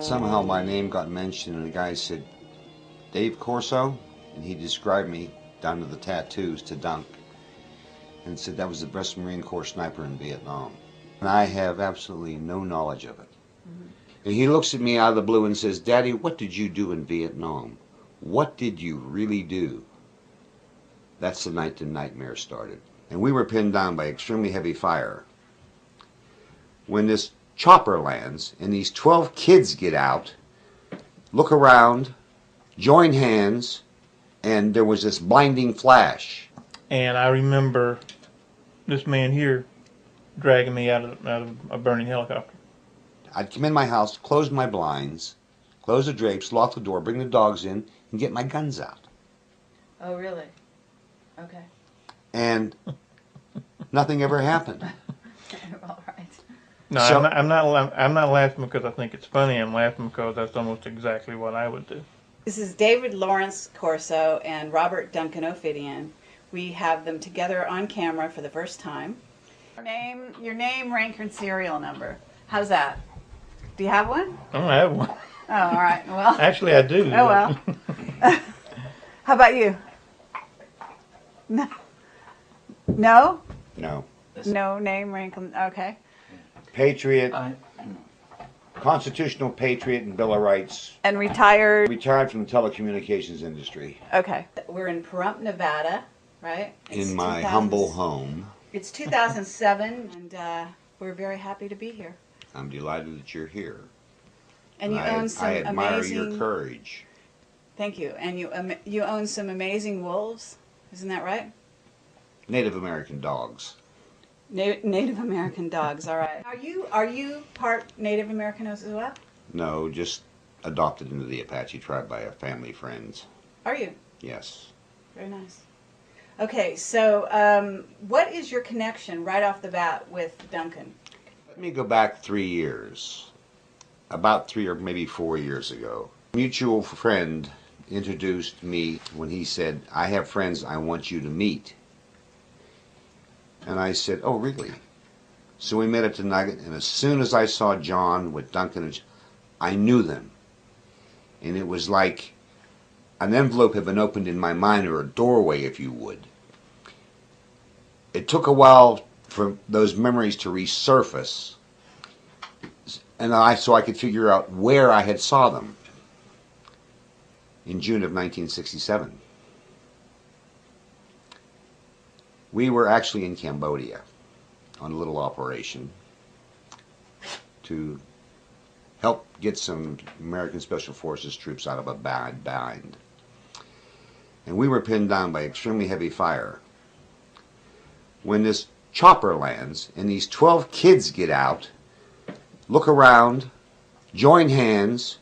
Somehow my name got mentioned and the guy said, Dave Corso, and he described me down to the tattoos to Dunk, and said that was the best Marine Corps sniper in Vietnam. And I have absolutely no knowledge of it. And he looks at me out of the blue and says, Daddy, what did you do in Vietnam? What did you really do? That's the night the nightmare started. And we were pinned down by extremely heavy fire. When this chopper lands and these 12 kids get out, look around, join hands, and there was this blinding flash. And I remember this man here dragging me out of a burning helicopter. I'd come in my house, close my blinds, close the drapes, lock the door, bring the dogs in, and get my guns out. Oh, really? Okay. And nothing ever happened. All right. No, So, I'm not laughing because I think it's funny. I'm laughing because that's almost exactly what I would do. This is David Lawrence Corso and Robert Duncan O Finioan. We have them together on camera for the first time. Your name, rank, and serial number. How's that? Do you have one? I don't have one. Oh, all right. Well. Actually, I do. Oh, well. How about you? No. No? no. No name, rank, okay. Patriot, constitutional patriot and Bill of Rights. And retired? Retired from the telecommunications industry. Okay. We're in Pahrump, Nevada, right? In my humble home. It's 2007, and we're very happy to be here. I'm delighted that you're here. And you own some I admire amazing... your courage. Thank you. And you own some amazing wolves, isn't that right? Native American dogs. Native American dogs, all right. Are you part Native American as well? No, just adopted into the Apache tribe by a family friends. Are you? Yes. Very nice. Okay, so what is your connection right off the bat with Duncan? Let me go back 3 years. About 3 or maybe 4 years ago. A mutual friend introduced me when he said, I have friends I want you to meet. And I said, oh, really? So we met at the Nugget, and as soon as I saw John with Duncan, I knew them. And it was like an envelope had been opened in my mind, or a doorway, if you would. It took a while for those memories to resurface, and so I could figure out where I had saw them. In June of 1967. We were actually in Cambodia on a little operation to help get some American Special Forces troops out of a bad bind. And we were pinned down by extremely heavy fire. When this chopper lands and these 12 kids get out, look around, join hands,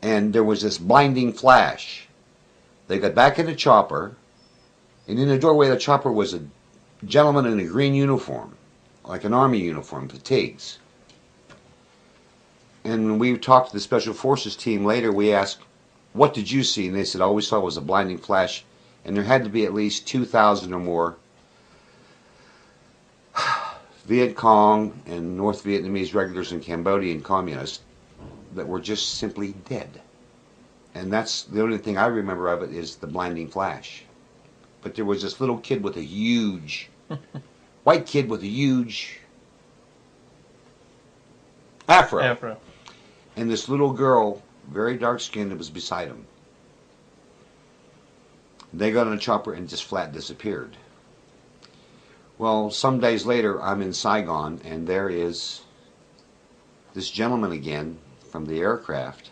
and there was this blinding flash. They got back in the chopper, and in the doorway of the chopper was a gentleman in a green uniform, like an army uniform, fatigues. And when we talked to the Special Forces team later, we asked, what did you see? And they said, all we saw was a blinding flash, and there had to be at least 2,000 or more Viet Cong and North Vietnamese regulars and Cambodian communists that were just simply dead. And that's the only thing I remember of it, is the blinding flash. But there was this little kid with a huge, white kid with a huge afro. And this little girl, very dark skinned, that was beside him. They got on a chopper and just flat disappeared. Well, some days later, I'm in Saigon, and there is this gentleman again from the aircraft.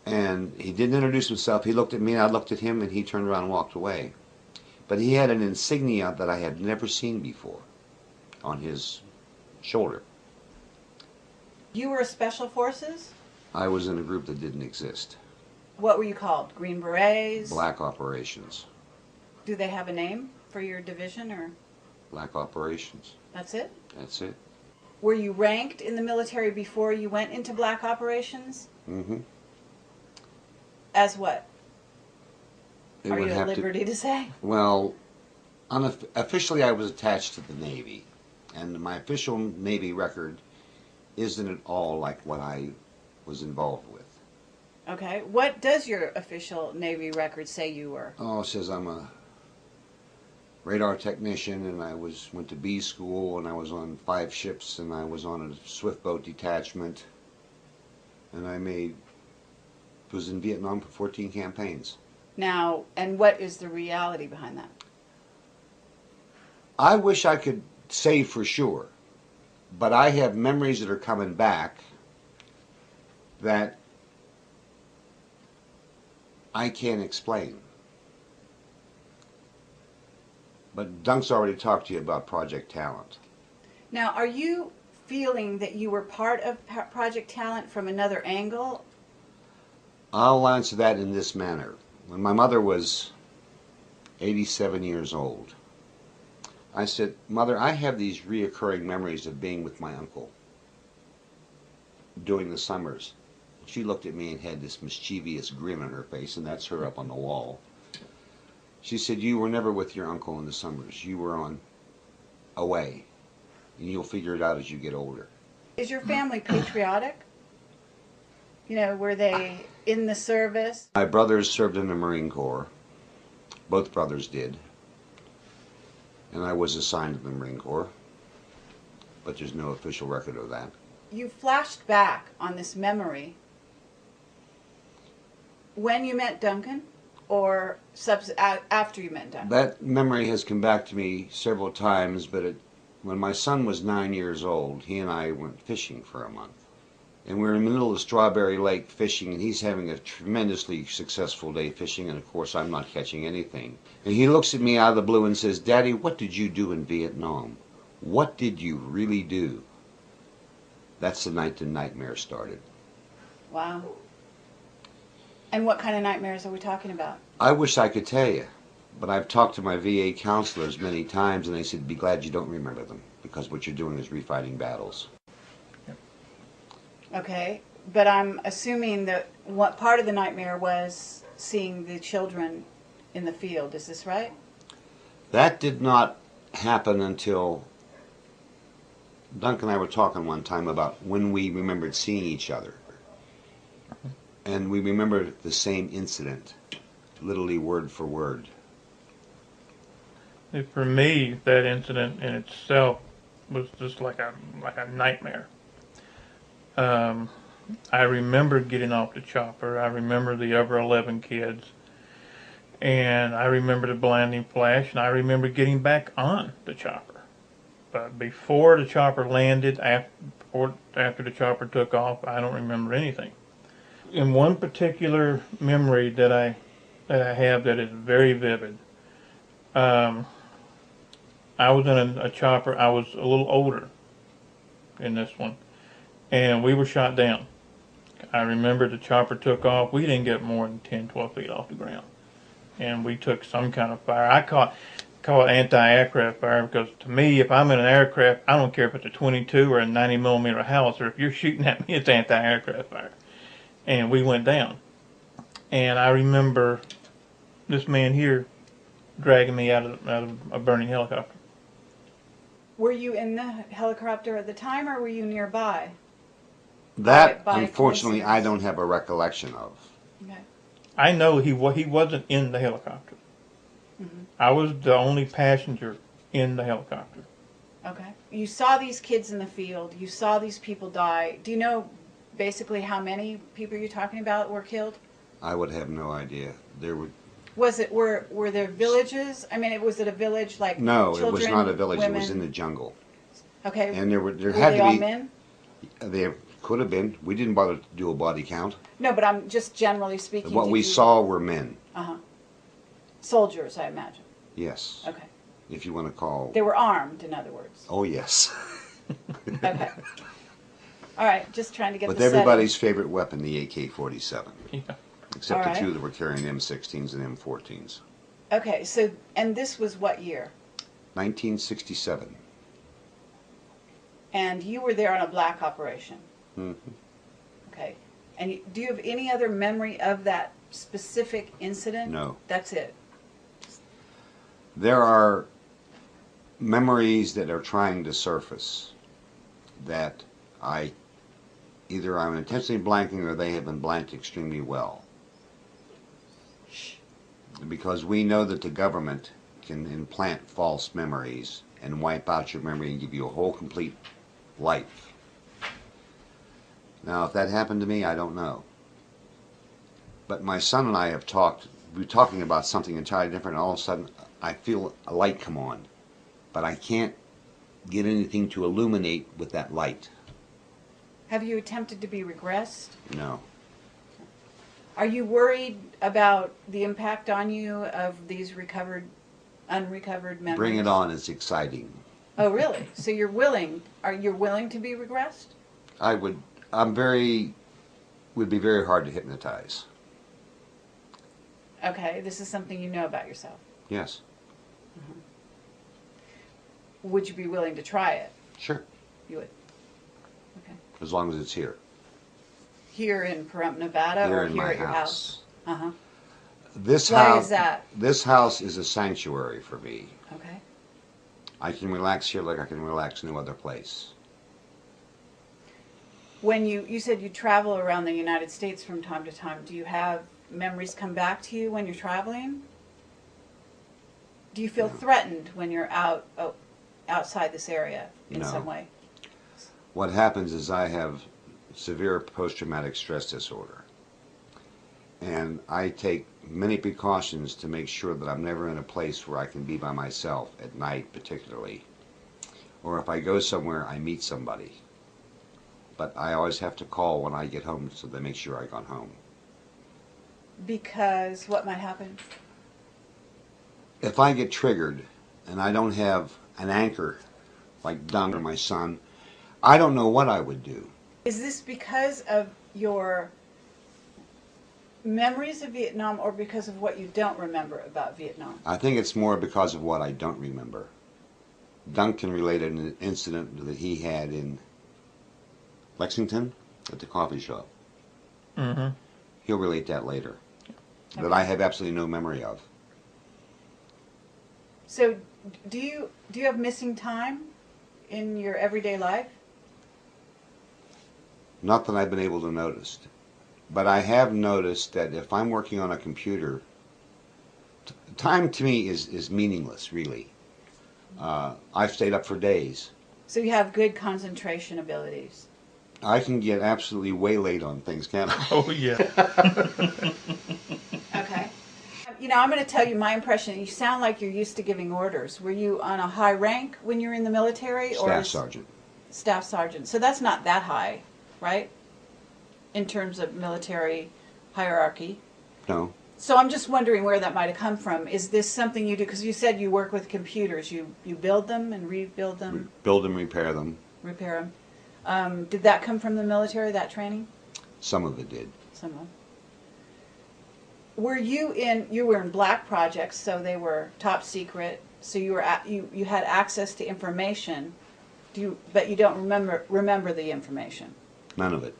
And he didn't introduce himself. He looked at me, and I looked at him, and he turned around and walked away. But he had an insignia that I had never seen before on his shoulder. You were Special Forces? I was in a group that didn't exist. What were you called? Green Berets? Black Operations. Do they have a name for your division, or? Black Operations. That's it? That's it. Were you ranked in the military before you went into Black Operations? Mm-hmm. As what? It Are would you have at liberty to say? Well, officially I was attached to the Navy, and my official Navy record isn't at all like what I was involved with. Okay. What does your official Navy record say you were? Oh, it says I'm a radar technician, and I went to B school, and I was on 5 ships, and I was on a swift boat detachment, and was in Vietnam for 14 campaigns. Now, and what is the reality behind that? I wish I could say for sure, but I have memories that are coming back that I can't explain. But Dunk's already talked to you about Project Talent. Now, are you feeling that you were part of Project Talent from another angle? I'll answer that in this manner. When my mother was 87 years old, I said, "Mother, I have these reoccurring memories of being with my uncle during the summers." She looked at me and had this mischievous grin on her face, and that's her up on the wall. She said, "You were never with your uncle in the summers. You were away, and you'll figure it out as you get older." Is your family patriotic? You know, were they in the service? My brothers served in the Marine Corps. Both brothers did. And I was assigned to the Marine Corps, but there's no official record of that. You flashed back on this memory when you met Duncan, or after you met Duncan? That memory has come back to me several times, but when my son was 9 years old, he and I went fishing for a month. And we were in the middle of Strawberry Lake fishing, and he's having a tremendously successful day fishing, and of course I'm not catching anything. And he looks at me out of the blue and says, "Daddy, what did you do in Vietnam? What did you really do?" That's the night the nightmare started. Wow. And what kind of nightmares are we talking about? I wish I could tell you, but I've talked to my VA counselors many times, and they said, "Be glad you don't remember them, because what you're doing is refighting battles." Okay, but I'm assuming that what part of the nightmare was seeing the children in the field. Is this right? That did not happen until Duncan and I were talking one time about when we remembered seeing each other. And we remembered the same incident, literally word for word. For me, that incident in itself was just like a nightmare. I remember getting off the chopper. I remember the other 11 kids. And I remember the blinding flash, and I remember getting back on the chopper. But before the chopper landed, after the chopper took off, I don't remember anything. In one particular memory that I have that is very vivid, I was in a chopper. I was a little older in this one, and we were shot down. I remember the chopper took off. We didn't get more than 10, 12 feet off the ground, and we took some kind of fire. I call it anti-aircraft fire, because to me, if I'm in an aircraft, I don't care if it's a 22 or a 90 millimeter howitzer. If you're shooting at me, it's anti-aircraft fire. And we went down. And I remember this man here dragging me out of a burning helicopter. Were you in the helicopter at the time, or were you nearby? That, By unfortunately, I coincidence. don't have a recollection of. Okay. I know he wasn't in the helicopter. Mm-hmm. I was the only passenger in the helicopter. Okay. You saw these kids in the field. You saw these people die. Do you know basically how many people you're talking about were killed? I would have no idea. Were there villages? I mean, was it a village like No, children, it was not a village. women? It was in the jungle. Okay. And there were had they to all be. men? There could have been. We didn't bother to do a body count. No, but I'm just generally speaking. What we saw were men. Soldiers, I imagine. Yes. Okay. If you want to call. They were armed, in other words. Oh yes. Okay. All right, just trying to get With the everybody's favorite weapon, the AK-47. Yeah. Except All the right. two that were carrying M16s and M14s. Okay, so, and this was what year? 1967. And you were there on a black operation. Mm-hmm. Okay. And do you have any other memory of that specific incident? No. That's it. There are memories that are trying to surface that I either I'm intentionally blanking or they have been blanked extremely well. Because we know that the government can implant false memories and wipe out your memory and give you a whole complete life. Now, if that happened to me, I don't know. But my son and I have talked, we're talking about something entirely different, and all of a sudden I feel a light come on. But I can't get anything to illuminate with that light. Have you attempted to be regressed? No. Are you worried about the impact on you of these unrecovered memories? Bring it on, it's exciting. Oh, really? So you're willing, you're willing to be regressed? Would be very hard to hypnotize. Okay, this is something you know about yourself. Yes. Mm-hmm. Would you be willing to try it? Sure. You would? Okay. As long as it's here. Here in Pahrump, Nevada, Here or in here my at your house? house. Uh-huh. Why is that? This house is a sanctuary for me. Okay. I can relax here like I can relax no other place. When you said you travel around the United States from time to time, do you have memories come back to you when you're traveling? Do you feel threatened when you're outside this area in some way? What happens is I have severe post-traumatic stress disorder. And I take many precautions to make sure that I'm never in a place where I can be by myself, at night particularly. Or if I go somewhere, I meet somebody. But I always have to call when I get home so they make sure I got home. Because what might happen? If I get triggered and I don't have an anchor like Duncan or my son, I don't know what I would do. Is this because of your memories of Vietnam or because of what you don't remember about Vietnam? I think it's more because of what I don't remember. Duncan related an incident that he had in Lexington at the coffee shop. Mm-hmm. He'll relate that later. Okay. That I have absolutely no memory of. So, do you have missing time in your everyday life? Not that I've been able to notice. But I have noticed that if I'm working on a computer, time to me is meaningless, really. I've stayed up for days. So you have good concentration abilities. I can get absolutely waylaid on things, can't I? Oh, yeah. Okay. You know, I'm going to tell you my impression. You sound like you're used to giving orders. Were you on a high rank when you were in the military? Staff sergeant. Staff sergeant. So that's not that high, right? In terms of military hierarchy. No. So I'm just wondering where that might have come from. Is this something you do? Because you said you work with computers. You build them and rebuild them? Build them, repair them. Repair them. Did that come from the military, that training? Some of it did. Some of them. Were you were in black projects, so they were top secret, so you had access to information, but you don't remember the information? None of it.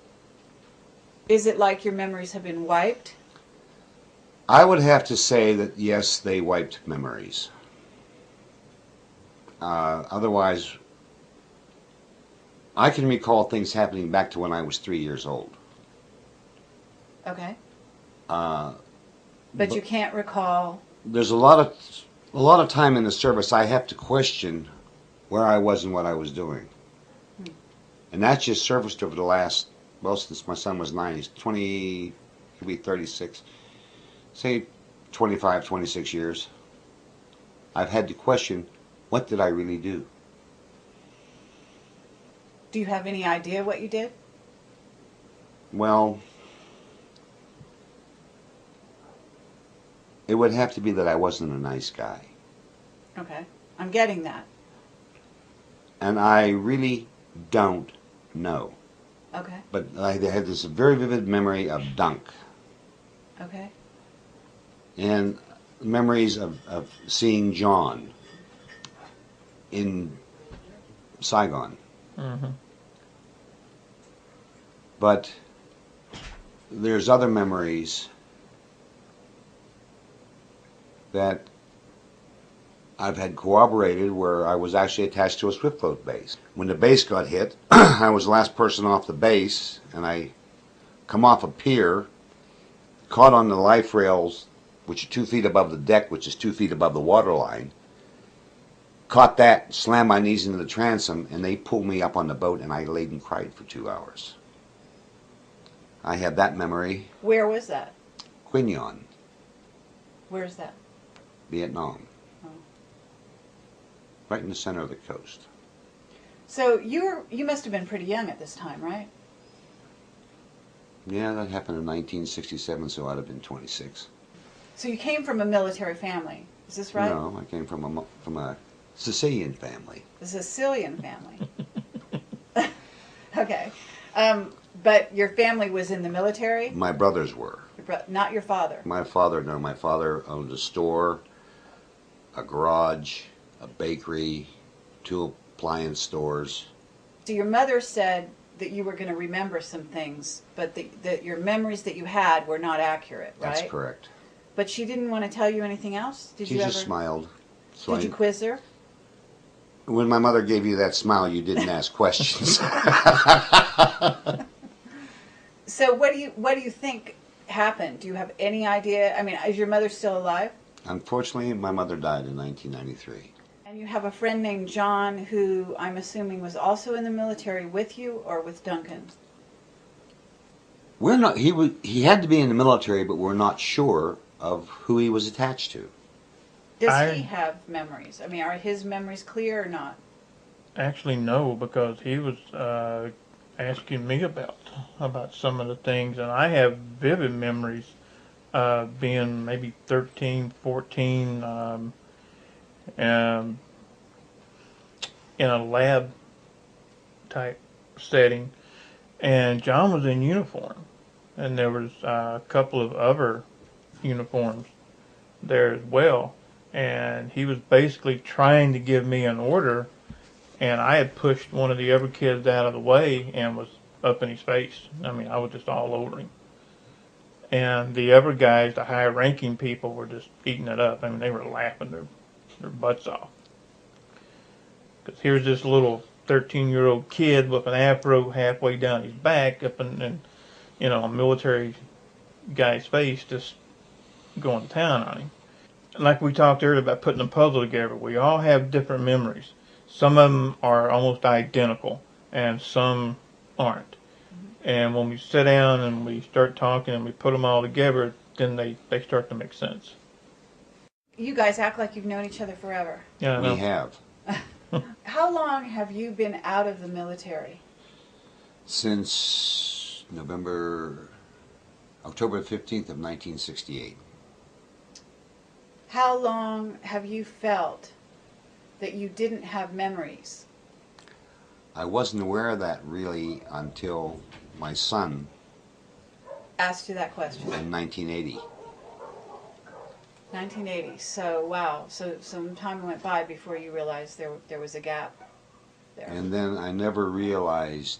Is it like your memories have been wiped? I would have to say that yes, they wiped memories. Otherwise, I can recall things happening back to when I was 3 years old. Okay. But you can't recall. There's a lot of time in the service I have to question where I was and what I was doing. And that's just surfaced over the last, well, since my son was 9, he's 20, he'll be 36, say 25, 26 years. I've had to question, what did I really do? Do you have any idea what you did? Well, it would have to be that I wasn't a nice guy. Okay. I'm getting that. And I really don't know. Okay. But I had this very vivid memory of Dunk. Okay. And memories of seeing John in Saigon. Mm-hmm. But there's other memories that I've had corroborated where I was actually attached to a swift float base. When the base got hit, I was the last person off the base, and I come off a pier, caught on the life rails, which are 2 feet above the deck, which is 2 feet above the water line. Caught that, slammed my knees into the transom, and they pulled me up on the boat, and I laid and cried for 2 hours. I have that memory. Where was that? Finioan, Where's that? Vietnam. Oh. Right in the center of the coast. So you must have been pretty young at this time, right? Yeah, that happened in 1967, so I'd have been 26. So you came from a military family, is this right? No, I came from a Sicilian family. A Sicilian family. Okay. But your family was in the military? My brothers were. Not your father? My father, no. My father owned a store, a garage, a bakery, 2 appliance stores. So your mother said that you were going to remember some things, but that your memories that you had were not accurate, right? That's correct. But she didn't want to tell you anything else? She just smiled. So did you quiz her? When my mother gave you that smile, you didn't ask questions. So what do you think happened? Do you have any idea? I mean, is your mother still alive? Unfortunately, my mother died in 1993. And you have a friend named John who I'm assuming was also in the military with you or with Duncan? We're not. He had to be in the military, but we're not sure of who he was attached to. Does he have memories? I mean, are his memories clear or not? Actually, no, because he was asking me about some of the things, and I have vivid memories being maybe 13, 14, in a lab type setting, and John was in uniform, and there was a couple of other uniforms there as well, and he was basically trying to give me an order, and I had pushed one of the other kids out of the way and was up in his face. I mean, I was just all over him. And the other guys, the higher ranking people, were just eating it up. I mean, they were laughing their butts off. Because here's this little 13-year-old kid with an afro halfway down his back up in a military guy's face, just going to town on him. And like we talked earlier about putting a puzzle together, we all have different memories. Some of them are almost identical, and some aren't. And when we sit down and we start talking and we put them all together, then they start to make sense. You guys act like you've known each other forever. Yeah, We have. How long have you been out of the military? Since October 15th of 1968. How long have you felt that you didn't have memories? I wasn't aware of that really until my son Asked you that question. in 1980. 1980. So, wow. So some time went by before you realized there was a gap there. And then I never realized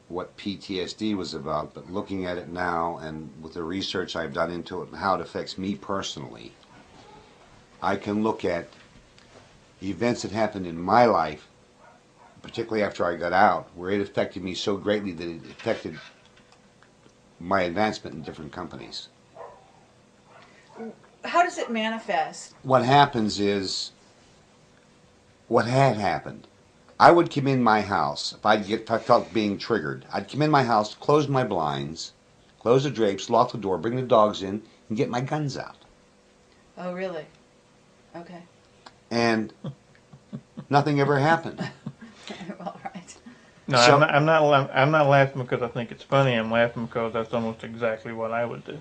what PTSD was about, but looking at it now and with the research I've done into it and how it affects me personally, I can look at events that happened in my life, particularly after I got out, where it affected me so greatly that it affected my advancement in different companies. How does it manifest? What happens is, what had happened, I would come in my house, if I felt being triggered, I'd come in my house, close my blinds, close the drapes, lock the door, bring the dogs in, and get my guns out. Oh, really? Okay. And nothing ever happened. All right. No, So- I'm not laughing because I think it's funny. I'm laughing because that's almost exactly what I would do.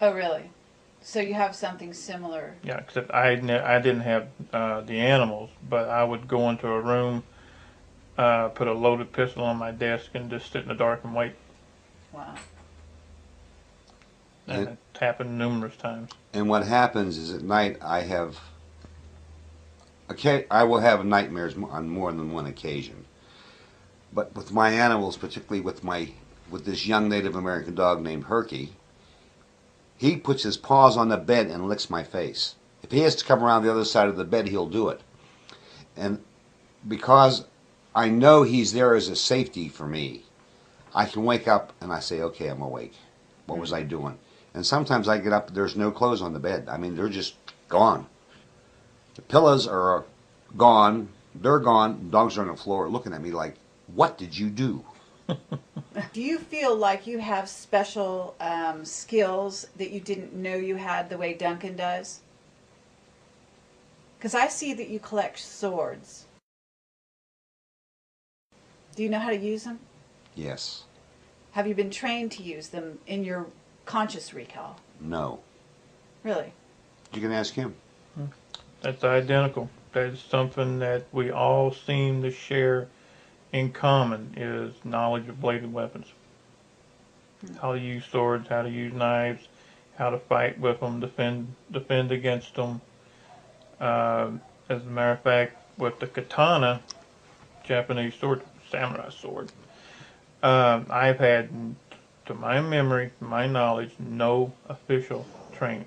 Oh, really? So you have something similar? Yeah, except I didn't have the animals, but I would go into a room, put a loaded pistol on my desk, and just sit in the dark and wait. Wow. And it's happened numerous times. And what happens is at night I will have nightmares on more than one occasion. But with my animals, particularly with this young Native American dog named Herky, he puts his paws on the bed and licks my face. If he has to come around the other side of the bed, he'll do it. And because I know he's there as a safety for me, I can wake up and I say, okay, I'm awake. What was I doing? And sometimes I get up, there's no clothes on the bed. I mean, they're just gone. The pillows are gone. They're gone. Dogs are on the floor looking at me like, what did you do? Do you feel like you have special skills that you didn't know you had the way Duncan does? Because I see that you collect swords. Do you know how to use them? Yes. Have you been trained to use them in your conscious recall? No. Really? You can ask him. That's identical. That's something that we all seem to share in common, is knowledge of bladed weapons. How to use swords, how to use knives, how to fight with them, defend against them. As a matter of fact, with the katana, Japanese sword, samurai sword, I've had, to my memory, to my knowledge, no official training.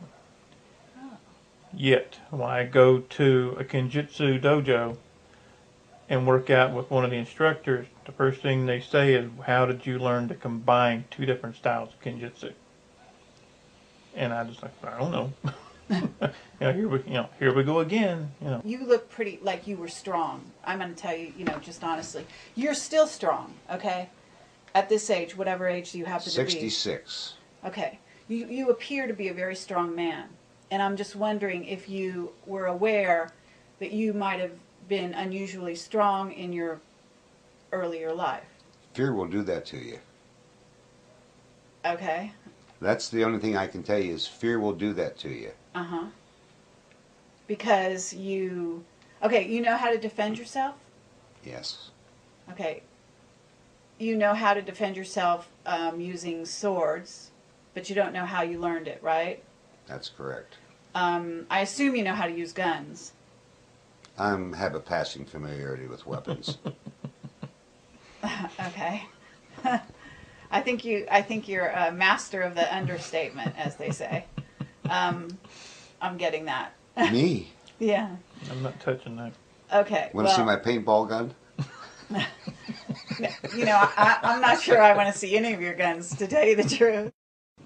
Yet, when I go to a kenjutsu dojo and work out with one of the instructors, the first thing they say is, how did you learn to combine two different styles of kenjutsu? And I just like, I don't know. Here we go again. You look pretty like you were strong. I'm going to tell you, just honestly, you're still strong. Okay, at this age, whatever age you happen to be. 66. Okay, you appear to be a very strong man, and I'm just wondering if you were aware that you might have been unusually strong in your earlier life. Fear will do that to you. Okay. That's the only thing I can tell you is fear will do that to you. Uh-huh. Because you know how to defend yourself? Yes. Okay. You know how to defend yourself using swords, but you don't know how you learned it, right? That's correct. I assume you know how to use guns. I have a passing familiarity with weapons. Okay. I think you're a master of the understatement, as they say. I'm getting that. Me? Yeah. I'm not touching that. Okay. Want to see my paintball gun? I'm not sure I want to see any of your guns, to tell you the truth.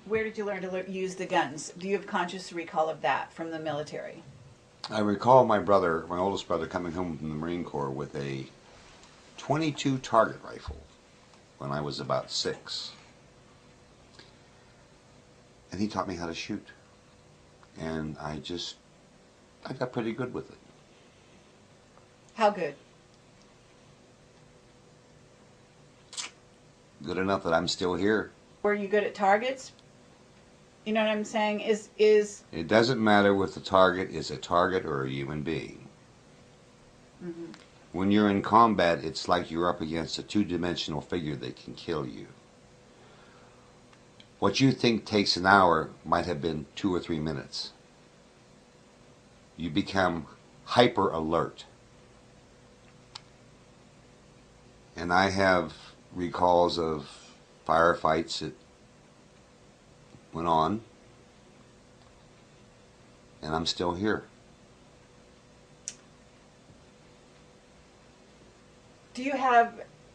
Where did you learn to use the guns? Do you have conscious recall of that from the military? I recall my oldest brother, coming home from the Marine Corps with a .22 target rifle when I was about 6. And he taught me how to shoot. And I got pretty good with it. How good? Good enough that I'm still here. Were you good at targets? You know what I'm saying? Is It doesn't matter if the target is a target or a human being. Mm-hmm. When you're in combat, it's like you're up against a two-dimensional figure that can kill you. What you think takes an hour might have been 2 or 3 minutes. You become hyper alert. And I have recalls of firefights that went on, and I'm still here.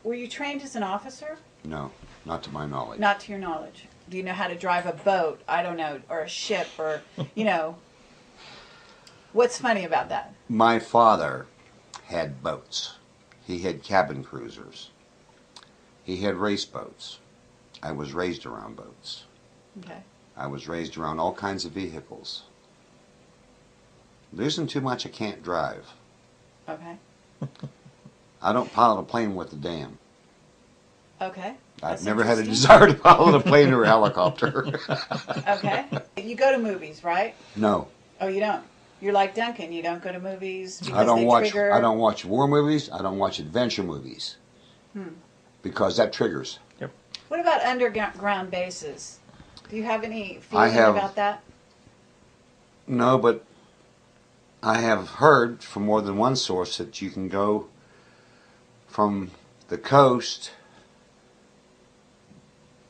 Were you trained as an officer? No, not to my knowledge. Not to your knowledge. Do you know how to drive a boat? I don't know, or a ship, or, what's funny about that? My father had boats. He had cabin cruisers. He had race boats. I was raised around boats. Okay. I was raised around all kinds of vehicles. There isn't too much I can't drive. Okay. I don't pilot a plane with a dam. Okay. I've That's never had a interesting. desire to pilot a plane or a helicopter. Okay. You go to movies, right? No. Oh, you don't? You're like Duncan. You don't go to movies because I don't they watch. trigger... I don't watch war movies. I don't watch adventure movies. Because that triggers. Yep. What about underground bases? Do you have any feeling about that? No, but I have heard from more than one source that you can go from the coast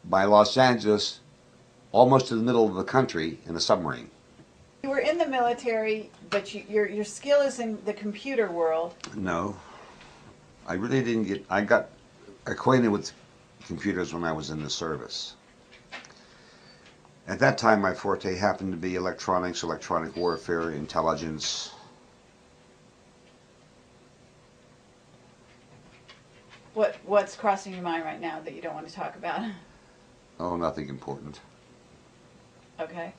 by Los Angeles almost to the middle of the country in a submarine. were in the military, but your skill is in the computer world. No. I really didn't get... I got acquainted with computers when I was in the service. At that time, my forte happened to be electronics, electronic warfare, intelligence. What's crossing your mind right now that you don't want to talk about? Oh, nothing important. Okay.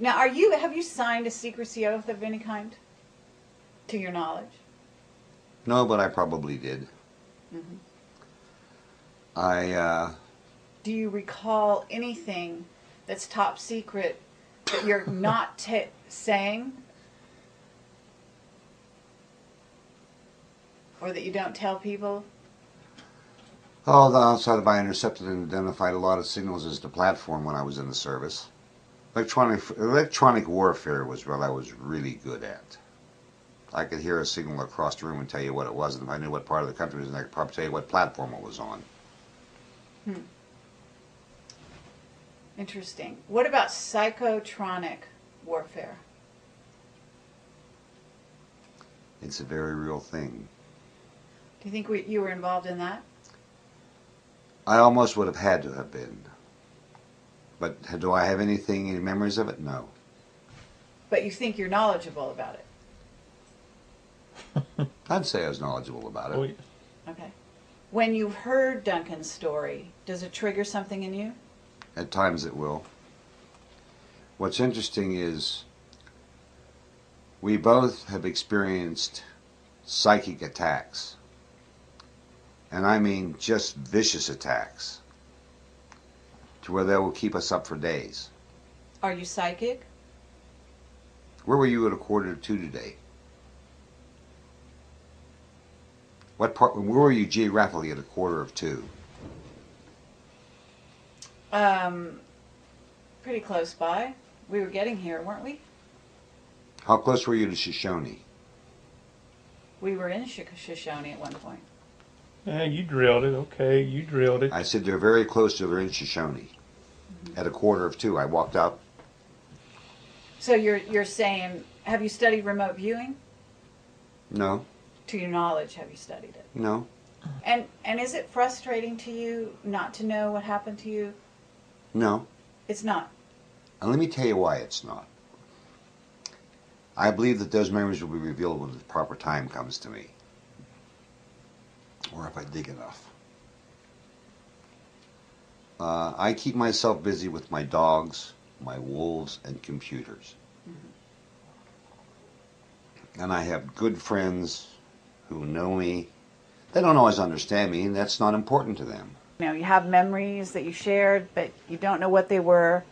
Now, have you signed a secrecy oath of any kind, to your knowledge? No, but I probably did. Mm-hmm. Do you recall anything that's top secret that you're not saying? Or that you don't tell people? Oh, the outside of I intercepted and identified a lot of signals as the platform when I was in the service. Electronic warfare was what I was really good at. I could hear a signal across the room and tell you what it was, and if I knew what part of the country it was, I could probably tell you what platform it was on. Interesting. What about psychotronic warfare? It's a very real thing. Do you think you were involved in that? I almost would have had to have been. But do I have any memories of it? No. But you think you're knowledgeable about it? I'd say I was knowledgeable about it. Oh, yeah. Okay. When you've heard Duncan's story, does it trigger something in you? At times it will. What's interesting is we both have experienced psychic attacks. And I mean just vicious attacks, to where they will keep us up for days. Are you psychic? Where were you at 1:45 today? Where were you geographically at 1:45? Pretty close by. We were getting here, weren't we? How close were you to Shoshone? We were in Shoshone at one point. Yeah, you drilled it. Okay, you drilled it. I said they're very close to they're in Shoshone. At 1:45, I walked out. So you're saying, have you studied remote viewing? No. To your knowledge, have you studied it? No. And is it frustrating to you not to know what happened to you? No. It's not. And let me tell you why it's not. I believe that those memories will be revealed when the proper time comes to me. Or if I dig enough. I keep myself busy with my dogs, my wolves, and computers. And I have good friends who know me. They don't always understand me, and that's not important to them. You know, you have memories that you shared, but you don't know what they were.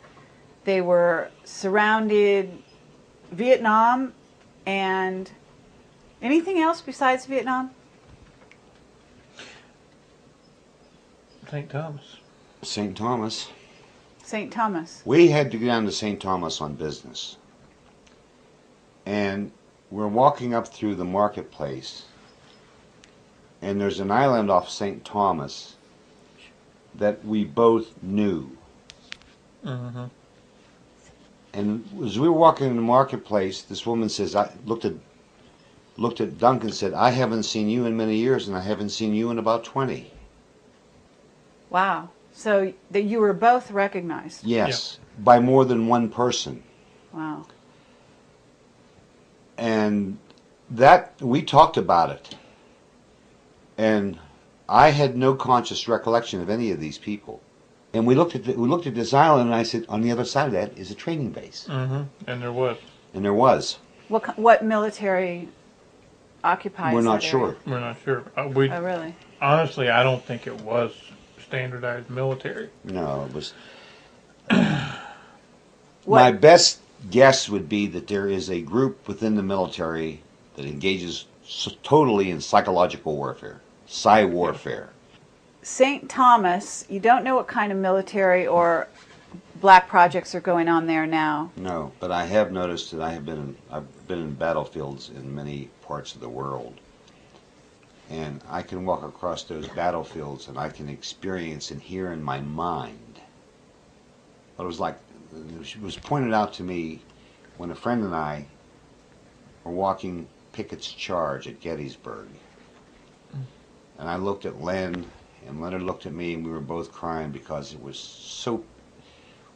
They were surrounded Vietnam and anything else besides Vietnam? St. Thomas. St. Thomas. St. Thomas. We had to go down to St. Thomas on business. And we're walking up through the marketplace, and there's an island off St. Thomas that we both knew. Mm-hmm. And as we were walking in the marketplace, this woman says, I looked at Duncan and said, I haven't seen you in many years, and I haven't seen you in about 20. Wow. So that you were both recognized. Yes, by more than one person. Wow. And that, we talked about it. And I had no conscious recollection of any of these people. And we looked at this island, and I said, on the other side of that is a training base. Mm-hmm. And there was. And there was. What military occupies We're not that sure. area? We're not sure. Oh, really? Honestly, I don't think it was standardized military. No, it was. My best guess would be that there is a group within the military that engages totally in psychological warfare, warfare. St. Thomas, you don't know what kind of military or black projects are going on there now. No, but I have noticed that I've been in battlefields in many parts of the world. And I can walk across those battlefields and I can experience and hear in my mind what it was like. It was pointed out to me when a friend and I were walking Pickett's Charge at Gettysburg. And I looked at Len, and Leonard looked at me, and we were both crying because it was so...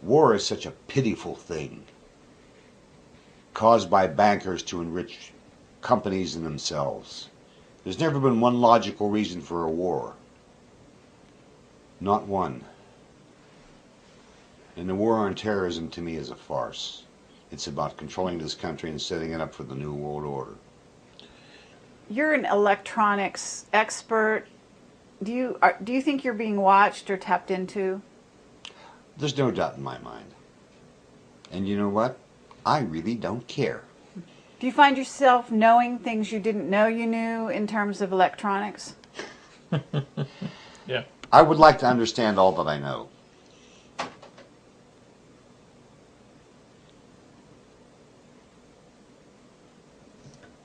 War is such a pitiful thing, caused by bankers to enrich companies and themselves. There's never been one logical reason for a war. Not one. And the war on terrorism to me is a farce. It's about controlling this country and setting it up for the New World Order. You're an electronics expert. Do you think you're being watched or tapped into? There's no doubt in my mind. And you know what? I really don't care. Do you find yourself knowing things you didn't know you knew in terms of electronics? Yeah. I would like to understand all that I know.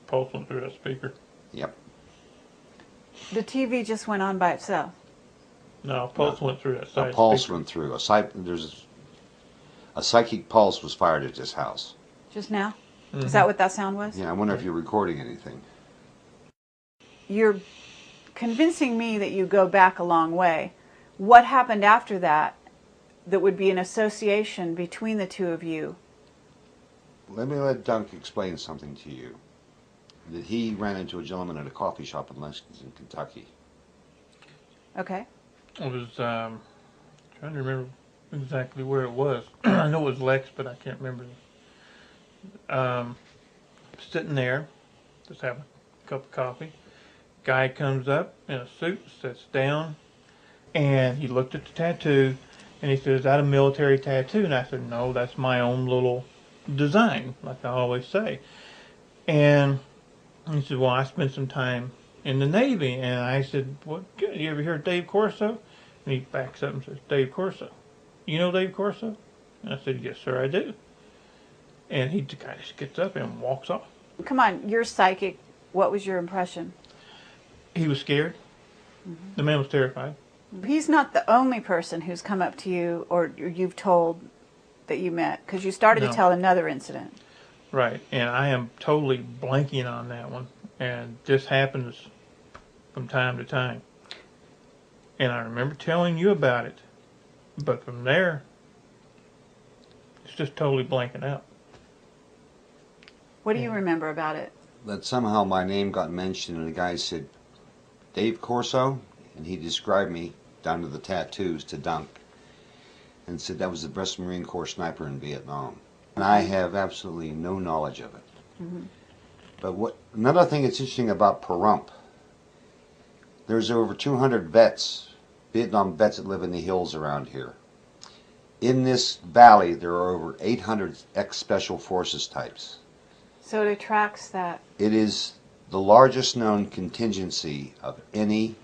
Pulse went through that speaker. Yep. The TV just went on by itself. No, pulse went through that side A pulse speaker. went through. A psychic pulse was fired at this house. Just now? Is that what that sound was? Yeah, I wonder if you're recording anything. You're convincing me that you go back a long way. What happened after that that would be an association between the two of you? Let me let Dunk explain something to you. That he ran into a gentleman at a coffee shop in Lexington, Kentucky. Okay. It was, trying to remember exactly where it was. I know it was Lex, but I can't remember. Sitting there, just having a cup of coffee. Guy comes up in a suit, sits down, and he looked at the tattoo, and he said, "Is that a military tattoo?" And I said, "No, that's my own little design, like I always say." And he said, "Well, I spent some time in the Navy." And I said, "What good? You ever hear of Dave Corso?" And he backs up and says, "Dave Corso. You know Dave Corso?" And I said, "Yes, sir, I do." And he kind of gets up and walks off. Come on, you're psychic. What was your impression? He was scared. The man was terrified. He's not the only person who's come up to you or you've told that you met, because you started to No. tell another incident. Right. And I am totally blanking on that one. And this happens from time to time. And I remember telling you about it. But from there, it's just totally blanking out. What do you remember about it? That somehow my name got mentioned, and the guy said, "Dave Corso?" And he described me, down to the tattoos, to Dunk. And said that was the best Marine Corps sniper in Vietnam. And I have absolutely no knowledge of it. But another thing that's interesting about Pahrump, there's over 200 vets, Vietnam vets that live in the hills around here. In this valley, there are over 800 ex-Special Forces types. So it attracts that. It is the largest known contingency of any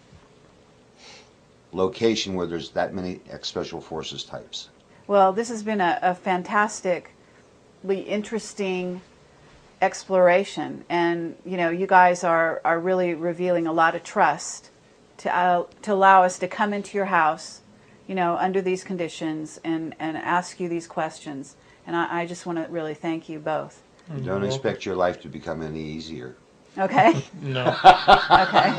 location where there's that many ex-Special Forces types. Well, this has been a fantastically interesting exploration, and you know, you guys are really revealing a lot of trust to allow us to come into your house, you know, under these conditions and ask you these questions. And I just want to really thank you both. Don't expect your life to become any easier. Okay? No. Okay.